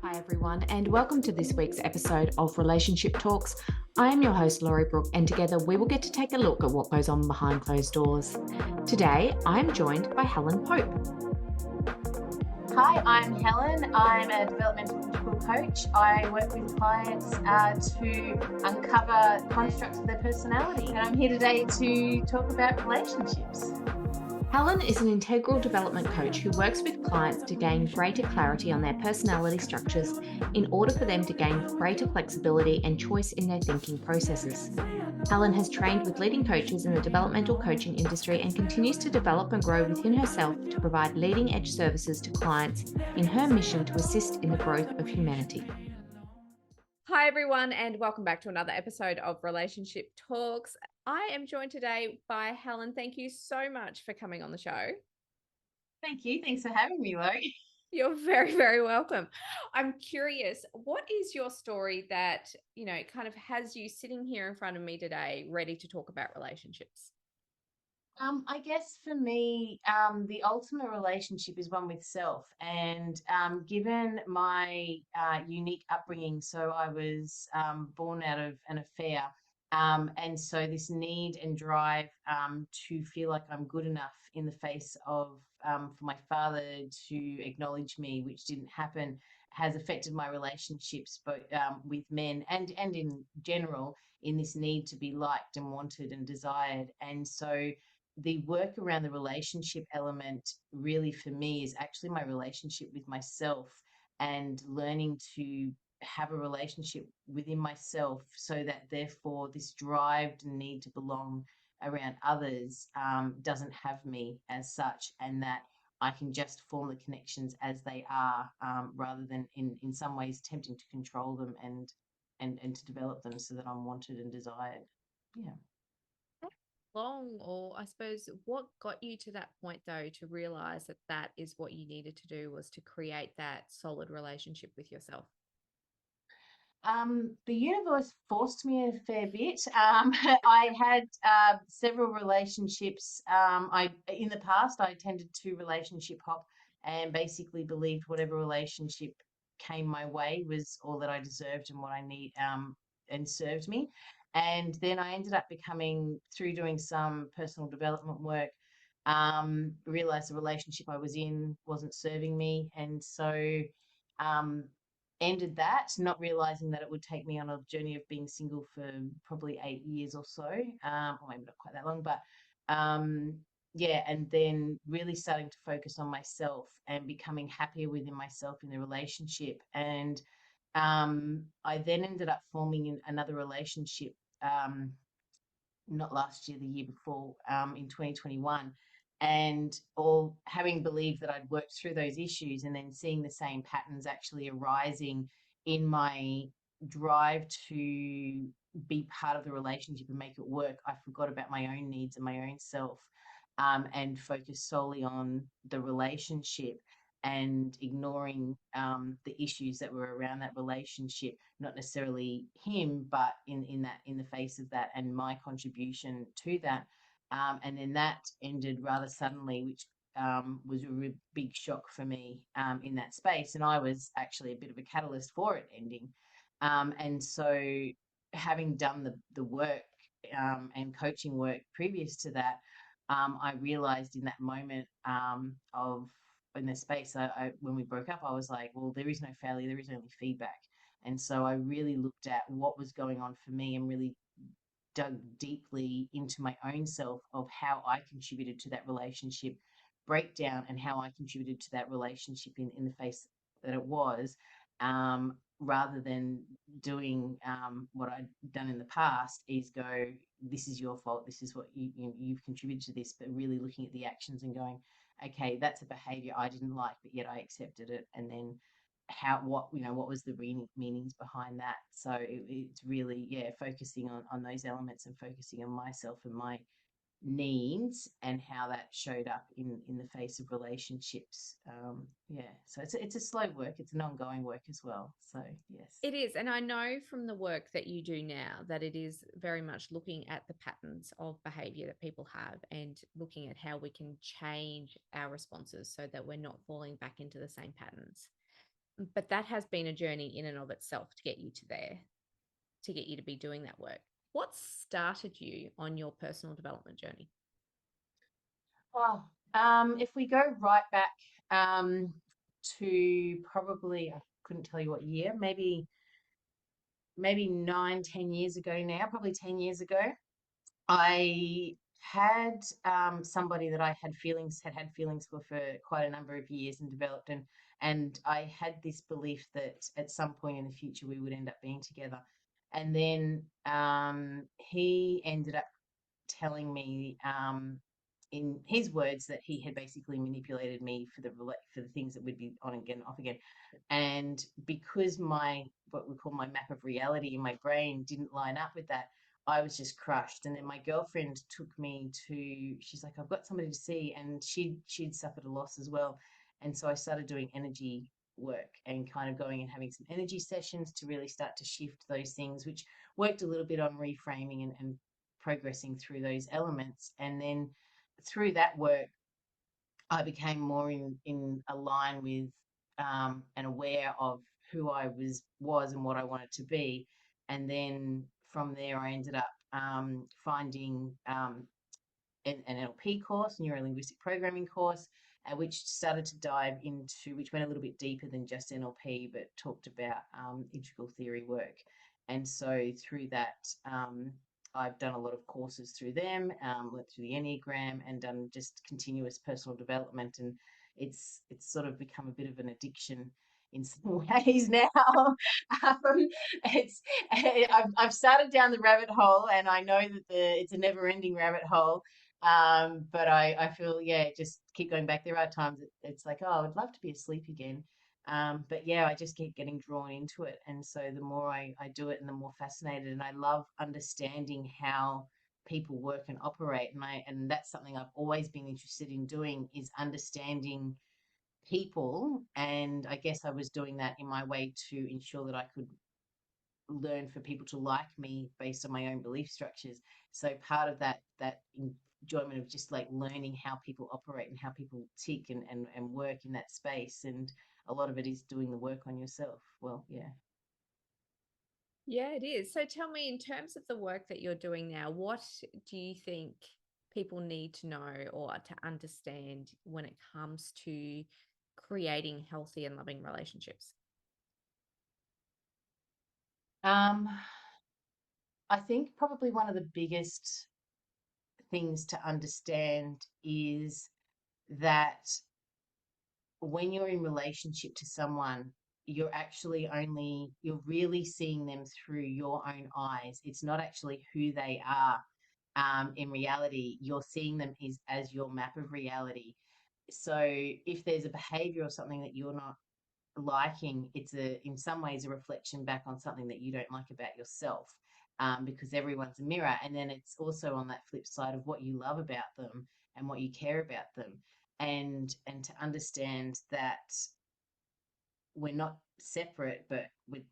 Hi, everyone, and welcome to this week's episode of Relationship Talks. I am your host, Laurie Brooke, and together we will get to take a look at what goes on behind closed doors. Today, I am joined by Helen Pope. Hi, I'm Helen. I'm a developmental coach. I work with clients to uncover constructs of their personality, and I'm here today to talk about relationships. Helen is an integral development coach who works with clients to gain greater clarity on their personality structures in order for them to gain greater flexibility and choice in their thinking processes. Helen has trained with leading coaches in the developmental coaching industry and continues to develop and grow within herself to provide leading edge services to clients in her mission to assist in the growth of humanity. Hi, everyone, and welcome back to another episode of Relationship Talks. I am joined today by Helen. Thank you so much for coming on the show. Thank you. Thanks for having me, Laurie. You're very, very welcome. I'm curious, what is your story that, kind of has you sitting here in front of me today, ready to talk about relationships? I guess for me, the ultimate relationship is one with self. And given my unique upbringing, so I was born out of an affair. And so this need and drive to feel like I'm good enough in the face of for my father to acknowledge me, which didn't happen, has affected my relationships, both with men and in general, in this need to be liked and wanted and desired. And so the work around the relationship element really for me is actually my relationship with myself and learning to have a relationship within myself so that therefore this drive and need to belong around others doesn't have me as such, and that I can just form the connections as they are, rather than in some ways tempting to control them and to develop them so that I'm wanted and desired. Yeah. Long, or I suppose what got you to that point though to realize that that is what you needed to do, was to create that solid relationship with yourself? The universe forced me a fair bit. I had several relationships. I in the past I tended to relationship hop and basically believed whatever relationship came my way was all that I deserved and what I need, and served me. And then I ended up becoming, through doing some personal development work, realized the relationship I was in wasn't serving me, and so um, ended that, not realizing that it would take me on a journey of being single for probably 8 years or so, or maybe not quite that long, but um, yeah, and then really starting to focus on myself and becoming happier within myself in the relationship. And I then ended up forming in another relationship, not last year, the year before, in 2021. And all having believed that I'd worked through those issues and then seeing the same patterns actually arising in my drive to be part of the relationship and make it work, I forgot about my own needs and my own self, and focused solely on the relationship and ignoring the issues that were around that relationship, not necessarily him, but in the face of that and my contribution to that. And then that ended rather suddenly, which was a big shock for me, in that space. And I was actually a bit of a catalyst for it ending. And so, having done the work, and coaching work previous to that, I realized in that moment, of in the space, when we broke up, I was like, well, there is no failure, there is only feedback. And so I really looked at what was going on for me and really dug deeply into my own self of how I contributed to that relationship breakdown and how I contributed to that relationship in the face that it was, rather than doing, what I'd done in the past, is go, this is your fault, this is what you've contributed to this, but really looking at the actions and going, okay, that's a behavior I didn't like, but yet I accepted it. And then what was the meanings behind that. So it's really, yeah, focusing on those elements and focusing on myself and my needs and how that showed up in the face of relationships. Yeah, so it's a slow work, it's an ongoing work as well. So yes. It is. And I know from the work that you do now that it is very much looking at the patterns of behavior that people have and looking at how we can change our responses so that we're not falling back into the same patterns. But that has been a journey in and of itself to get you to there, to get you to be doing that work. What started you on your personal development journey? Oh, if we go right back to probably, I couldn't tell you what year, maybe 9, 10 years ago now, probably 10 years ago, I had somebody that I had feelings for quite a number of years and developed, and I had this belief that at some point in the future we would end up being together. And then he ended up telling me, in his words, that he had basically manipulated me for the things that would be on again, off again, and because my what we call my map of reality in my brain didn't line up with that, I was just crushed. And then my girlfriend took me to. She's like, "I've got somebody to see," and she'd suffered a loss as well, and so I started doing energy work and kind of going and having some energy sessions to really start to shift those things, which worked a little bit on reframing and progressing through those elements. And then through that work, I became more in a line with and aware of who I was and what I wanted to be. And then from there, I ended up finding an NLP course, neuro linguistic programming course, which started to dive into, which went a little bit deeper than just NLP, but talked about integral theory work. And so through that, I've done a lot of courses through them, went through the Enneagram, and done just continuous personal development. And it's sort of become a bit of an addiction in some ways now. It's I've started down the rabbit hole, and I know that it's a never-ending rabbit hole. But I feel, yeah, just keep going back. There are times it's like, oh, I'd love to be asleep again. But yeah, I just keep getting drawn into it. And so the more I do it and the more fascinated, and I love understanding how people work and operate. And that's something I've always been interested in doing, is understanding people. And I guess I was doing that in my way to ensure that I could learn for people to like me based on my own belief structures. So part of that enjoyment of just like learning how people operate and how people tick and work in that space. And a lot of it is doing the work on yourself. Well, yeah. Yeah, it is. So tell me, in terms of the work that you're doing now, what do you think people need to know or to understand when it comes to creating healthy and loving relationships? Um, I think probably one of the biggest things to understand is that when you're in relationship to someone, you're really seeing them through your own eyes. It's not actually who they are. In reality, you're seeing them as your map of reality. So if there's a behavior or something that you're not liking, it's in some ways a reflection back on something that you don't like about yourself. Because everyone's a mirror, and then it's also on that flip side of what you love about them and what you care about them. And to understand that we're not separate, but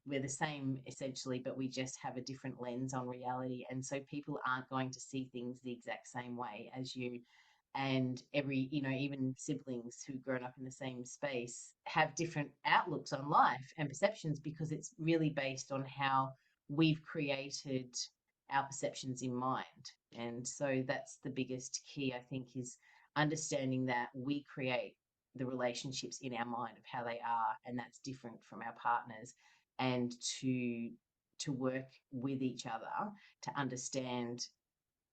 we're the same essentially, but we just have a different lens on reality. And so people aren't going to see things the exact same way as you. And even siblings who've grown up in the same space have different outlooks on life and perceptions, because it's really based on how we've created our perceptions in mind. And so that's the biggest key, I think, is understanding that we create the relationships in our mind of how they are, and that's different from our partners. And to work with each other to understand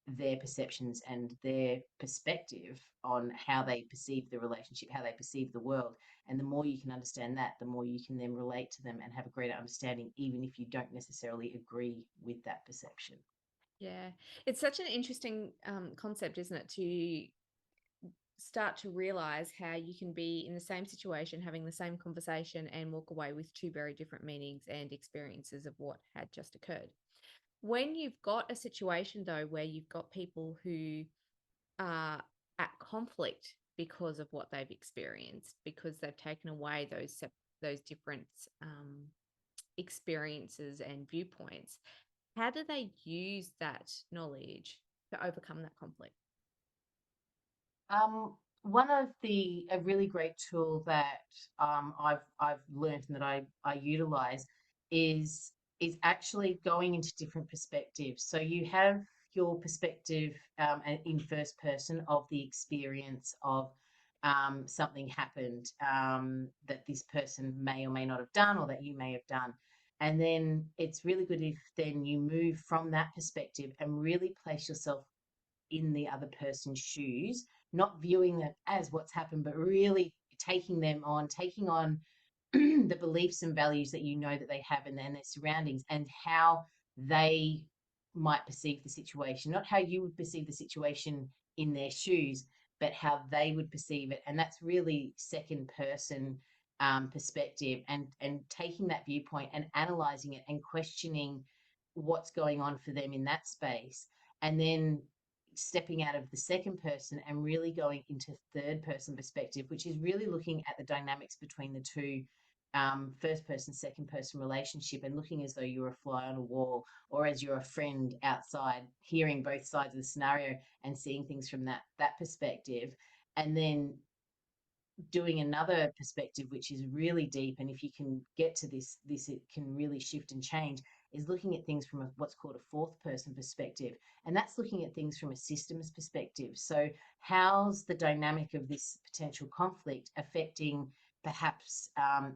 their perceptions and their perspective on how they perceive the relationship, how they perceive the world. And the more you can understand that, the more you can then relate to them and have a greater understanding, even if you don't necessarily agree with that perception. Yeah, it's such an interesting concept, isn't it, to start to realize how you can be in the same situation, having the same conversation, and walk away with two very different meanings and experiences of what had just occurred. When you've got a situation, though, where you've got people who are at conflict because of what they've experienced, because they've taken away those different experiences and viewpoints, how do they use that knowledge to overcome that conflict? Um, one of the a really great tool that I've learned and that I utilize is actually going into different perspectives. So you have your perspective in first person of the experience of something happened that this person may or may not have done, or that you may have done. And then it's really good if then you move from that perspective and really place yourself in the other person's shoes, not viewing them as what's happened, but really taking on the beliefs and values that you know that they have, and then their surroundings, and how they might perceive the situation, not how you would perceive the situation in their shoes, but how they would perceive it. And that's really second person perspective, and taking that viewpoint and analyzing it and questioning what's going on for them in that space, and then stepping out of the second person and really going into third person perspective, which is really looking at the dynamics between the two, first person, second person relationship, and looking as though you're a fly on a wall, or as you're a friend outside, hearing both sides of the scenario and seeing things from that perspective. And then doing another perspective, which is really deep, and if you can get to this it can really shift and change, is looking at things from what's called a fourth person perspective. And that's looking at things from a systems perspective. So how's the dynamic of this potential conflict affecting perhaps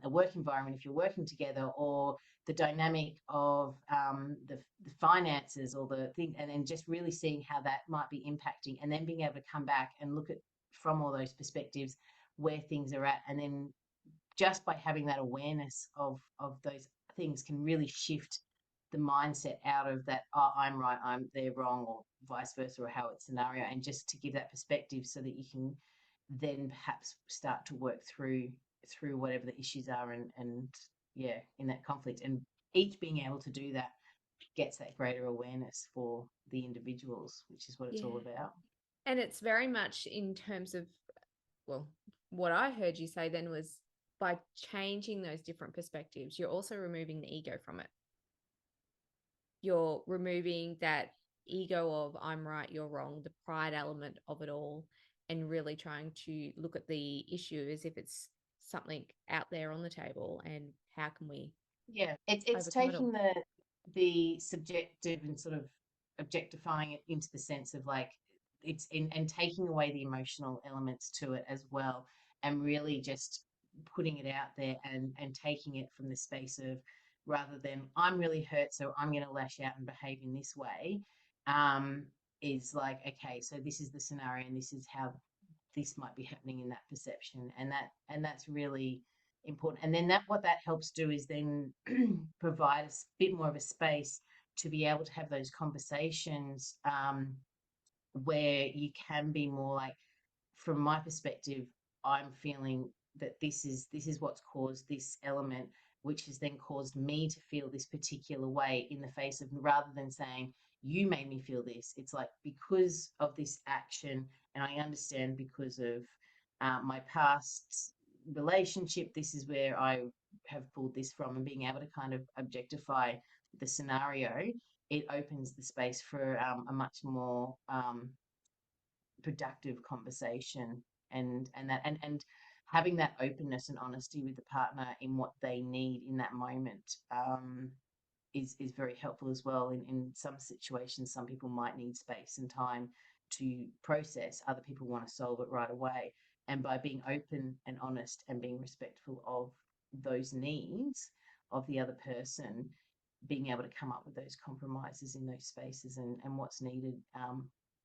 a work environment if you're working together, or the dynamic of the finances, or the thing, and then just really seeing how that might be impacting, and then being able to come back and look at from all those perspectives where things are at. And then just by having that awareness of those things can really shift the mindset out of that, oh, I'm right, they're wrong, or vice versa, or how it's scenario, and just to give that perspective so that you can then perhaps start to work through whatever the issues are, and yeah, in that conflict. And each being able to do that gets that greater awareness for the individuals, which is what it's all Yeah. about. And it's very much in terms of, well, what I heard you say then was by changing those different perspectives, you're also removing the ego from it. You're removing that ego of I'm right, you're wrong, the pride element of it all, and really trying to look at the issue as if it's something out there on the table, and how can we Yeah, it's overcome it all. taking the subjective and sort of objectifying it into the sense of like it's in, and taking away the emotional elements to it as well, and really just putting it out there, and taking it from the space of, rather than I'm really hurt, so I'm going to lash out and behave in this way, um, is like, okay, so this is the scenario, and this is how this might be happening in that perception, and that's really important. And then that what that helps do is then provide a bit more of a space to be able to have those conversations, where you can be more like, from my perspective, I'm feeling that this is what's caused this element, which has then caused me to feel this particular way in the face of, rather than saying, you made me feel this. It's like, because of this action, and I understand because of my past relationship, this is where I have pulled this from, and being able to kind of objectify the scenario, it opens the space for a much more productive conversation, and having that openness and honesty with the partner in what they need in that moment, is very helpful as well. In some situations, some people might need space and time to process, other people want to solve it right away. And by being open and honest and being respectful of those needs of the other person, being able to come up with those compromises in those spaces, and what's needed,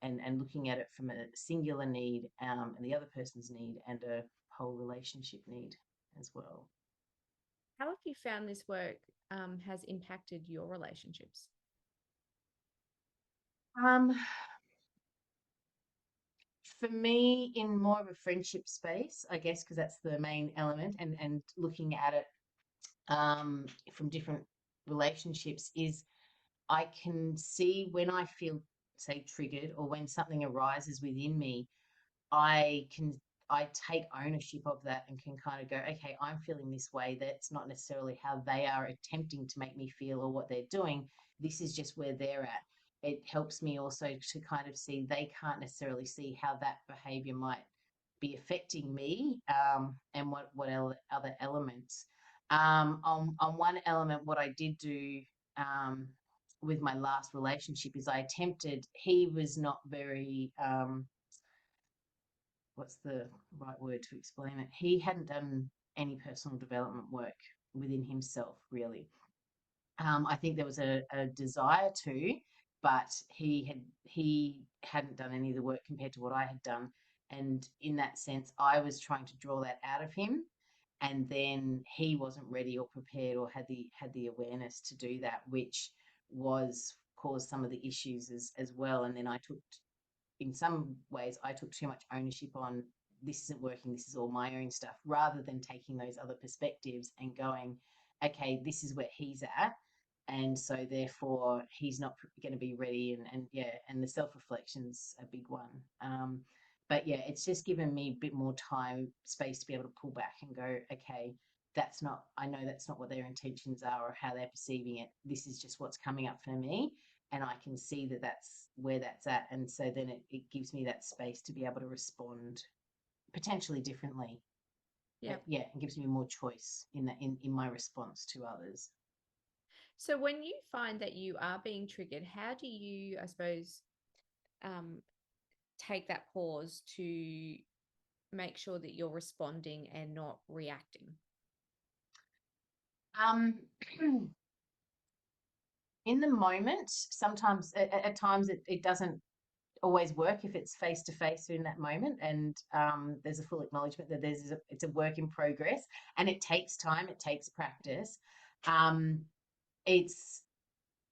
and looking at it from a singular need, and the other person's need, and a whole relationship need as well. How have you found this work has impacted your relationships? Um, for me, in more of a friendship space, I guess, because that's the main element, and looking at it from different relationships, is I can see when I feel, say, triggered, or when something arises within me, I can I take ownership of that, and can kind of go, okay, I'm feeling this way. That's not necessarily how they are attempting to make me feel, or what they're doing. This is just where they're at. It helps me also to kind of see they can't necessarily see how that behavior might be affecting me, and other elements. On one element, what I did do, um, with my last relationship is I attempted. He was not very, what's the right word to explain it? He hadn't done any personal development work within himself, really. I think there was a desire to, but he hadn't done any of the work compared to what I had done. And in that sense, I was trying to draw that out of him, and then he wasn't ready or prepared or had the awareness to do that, which was caused some of the issues as well. And then in some ways, I took too much ownership on, this isn't working, this is all my own stuff, rather than taking those other perspectives and going, okay, this is where he's at. And so therefore he's not going to be ready. And yeah, and the self-reflection's a big one. But yeah, it's just given me a bit more time, space to be able to pull back and go, okay, I know that's not what their intentions are or how they're perceiving it. This is just what's coming up for me, and I can see that that's where that's at. And so then it gives me that space to be able to respond potentially differently. Yeah. Yeah, it gives me more choice in my response to others. So when you find that you are being triggered, how do you, I suppose, um, take that pause to make sure that you're responding and not reacting? Um, in the moment, sometimes at times it doesn't always work if it's face to face in that moment, and there's a full acknowledgement that it's a work in progress, and it takes time, it takes practice. Um, it's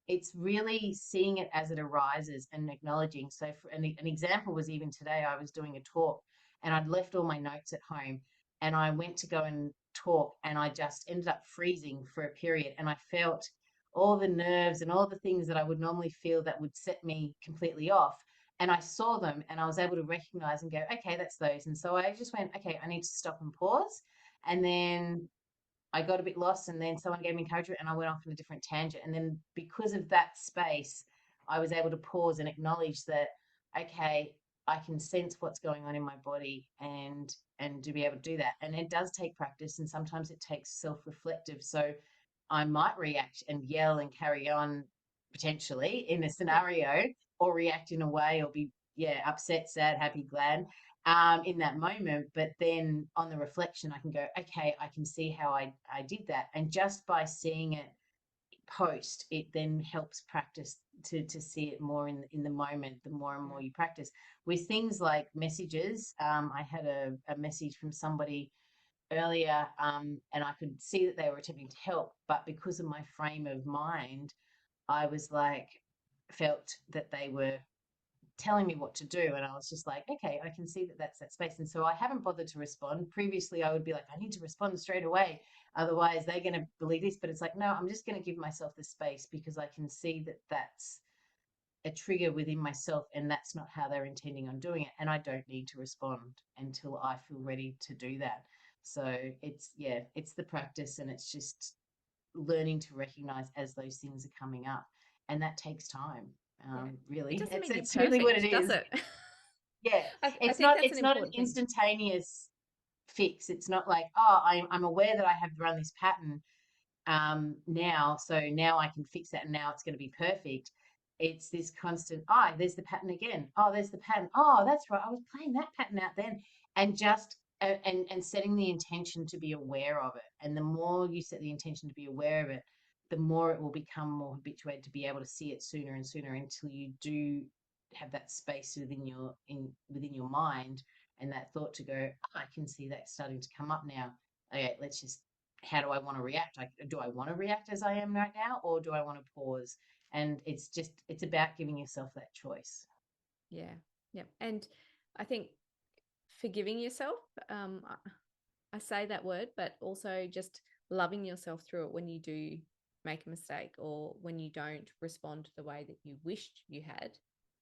it's really seeing it as it arises and acknowledging. So, for an example was, even today, I was doing a talk and I'd left all my notes at home, and I went to go and talk, and I just ended up freezing for a period. And I felt all the nerves and all the things that I would normally feel that would set me completely off. And I saw them and I was able to recognize and go, okay, that's those. And so I just went, okay, I need to stop and pause. And then I got a bit lost, and then someone gave me encouragement and I went off in a different tangent. And then because of that space, I was able to pause and acknowledge that, okay, I can sense what's going on in my body, and to be able to do that. And it does take practice, and sometimes it takes self-reflective. So I might react and yell and carry on potentially in a Yeah. scenario, or react in a way, or be, yeah, upset, sad, happy, glad, in that moment. But then on the reflection, I can go, okay, I can see how I did that. And just by seeing it post, it then helps practice to see it more in the moment. The more and more you practice with things like messages. I had a message from somebody earlier, and I could see that they were attempting to help, but because of my frame of mind, I was like, felt that they were telling me what to do. And I was just like, okay, I can see that that's that space. And so I haven't bothered to respond. Previously, I would be like, I need to respond straight away. Otherwise, they're going to believe this. But it's like, no, I'm just going to give myself the space, because I can see that that's a trigger within myself, and that's not how they're intending on doing it. And I don't need to respond until I feel ready to do that. So yeah, it's the practice, and it's just learning to recognize as those things are coming up. And that takes time. Yeah. It Really, doesn't mean you're it's really what it perfect, does is. it? Yeah, I think that's an it's not an important thing. instantaneous fix. It's not like, oh, I'm aware that I have run this pattern, now, so now I can fix that, and now it's going to be perfect. It's this constant, oh, there's the pattern again. Oh, there's the pattern. Oh, that's right, I was playing that pattern out then. And just and setting the intention to be aware of it. And the more you set the intention to be aware of it, the more it will become more habituated to be able to see it sooner and sooner, until you do have that space within your mind, and that thought to go, oh, I can see that starting to come up now. Okay, let's just, how do I want to react? Do I want to react as I am right now, or do I want to pause? And it's about giving yourself that choice. Yeah. Yeah. And I think forgiving yourself, I say that word, but also just loving yourself through it when you do make a mistake, or when you don't respond the way that you wished you had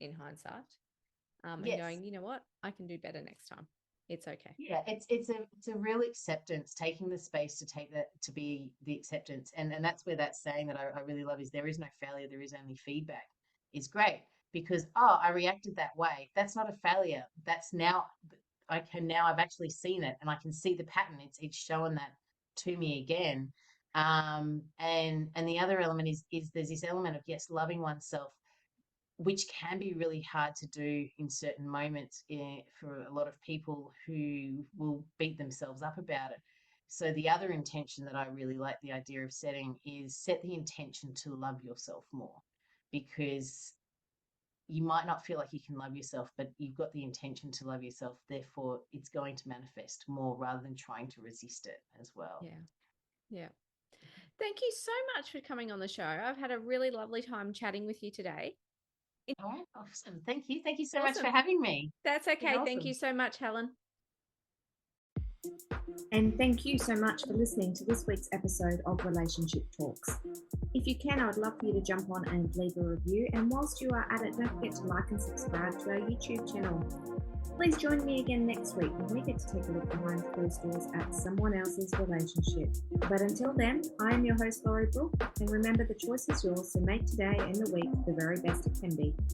in hindsight, and Yes. going, you know what, I can do better next time. It's okay. Yeah, it's a real acceptance, taking the space to take that, to be the acceptance. And that's where that saying that I really love is, there is no failure, there is only feedback, is great. Because, oh, I reacted that way. That's not a failure. That's now, I've actually seen it and I can see the pattern. It's showing that to me again. And the other element is there's this element of, yes, loving oneself, which can be really hard to do in certain moments for a lot of people who will beat themselves up about it. So the other intention that I really like the idea of setting is set the intention to love yourself more, because you might not feel like you can love yourself, but you've got the intention to love yourself. Therefore, it's going to manifest more rather than trying to resist it as well. Yeah. Yeah. Thank you so much for coming on the show. I've had a really lovely time chatting with you today. All right. Awesome. Thank you. Thank you so much Awesome. for having me. That's okay. Awesome. Thank you so much, Helen. And thank you so much for listening to this week's episode of Relationship Talks. If you can, I would love for you to jump on and leave a review. And whilst you are at it, don't forget to like and subscribe to our YouTube channel. Please join me again next week when we get to take a look behind closed doors at someone else's relationship. But until then, I am your host, Laurie Brooke, and remember, the choice is yours, so make today and the week the very best it can be.